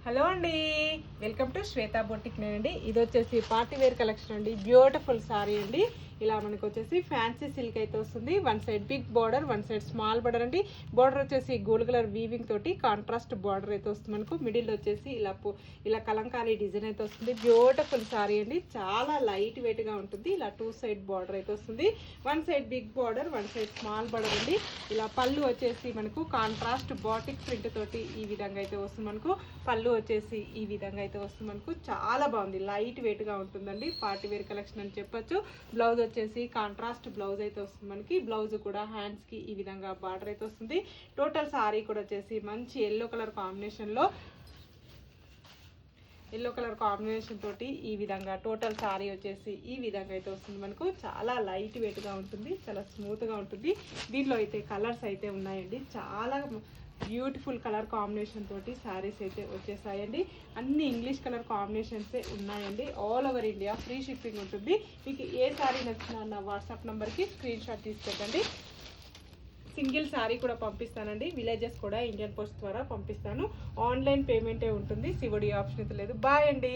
Hello అండి, welcome to Shweta boutique అండి. ఇది వచ్చేసి పార్టీ వేర్ కలెక్షన్ అండి. బ్యూటిఫుల్ సారీ అండి. ఇలా మనకు వచ్చేసి ఫ్యాన్సీ సిల్క్ అయితే వస్తుంది. One side big border, one side small border అండి. బార్డర్ వచ్చేసి గోల్డ్ కలర్ వీవింగ్ తోటి కాంట్రాస్ట్ బార్డర్ అయితే వస్తుంది. మనకు మిడిల్ వచ్చేసి ఇలా కలంకారీ డిజైన్ అయితే వస్తుంది. బ్యూటిఫుల్ సారీ అండి. చాలా లైట్ వెయిట్ గా ఉంటుంది. ఇలా టూ సైడ్ బార్డర్ అయితే వస్తుంది. One side big border, one side small border అండి. ఇలా పళ్ళు వచ్చేసి మనకు కాంట్రాస్ట్ బాటిక్ ప్రింట్ తోటి ఈ విధంగా అయితే వస్తుంది. మనకు పళ్ళు వచ్చేసి ఈ విధంగా అయితే వస్తుంది. మనకు చాలా బాగుంది, లైట్ వెయిట్ గా ఉంటుందండి. పార్టీ వేర్ కలెక్షన్ అని చెప్పొచ్చు. బ్లౌజ్ వచ్చేసి కాంట్రాస్ట్ బ్లౌజ్ అయితే వస్తుంది. మనకి బ్లౌజ్ కూడా హ్యాండ్స్ కి ఈ విధంగా బార్డర్ అయితే వస్తుంది. టోటల్ సారీ కూడా వచ్చేసి మంచి ఎల్లో కలర్ కాంబినేషన్ తోటి ఈ విధంగా టోటల్ సారీ వచ్చేసి ఈ విధంగా అయితే వస్తుంది. మనకు చాలా లైట్ వెయిట్ గా ఉంటుంది, చాలా స్మూత్ గా ఉంటుంది. దీనిలో అయితే కలర్స్ అయితే ఉన్నాయండి. చాలా బ్యూటిఫుల్ కలర్ కాంబినేషన్ తోటి శారీస్ అయితే వచ్చేసాయండి. అన్ని ఇంగ్లీష్ కలర్ కాంబినేషన్సే ఉన్నాయండి. All over India free shipping ఉంటుంది. మీకు ఏ శారీ నచ్చినా నా వాట్సాప్ నెంబర్కి స్క్రీన్ షాట్ తీసి పెట్టండి. సింగిల్ శారీ కూడా పంపిస్తానండి. విలేజెస్ కూడా ఇండియన్ పోస్ట్ ద్వారా పంపిస్తాను. ఆన్లైన్ పేమెంటే ఉంటుంది, సివడి ఆప్షన్ అయితే లేదు. బాయ్ అండి.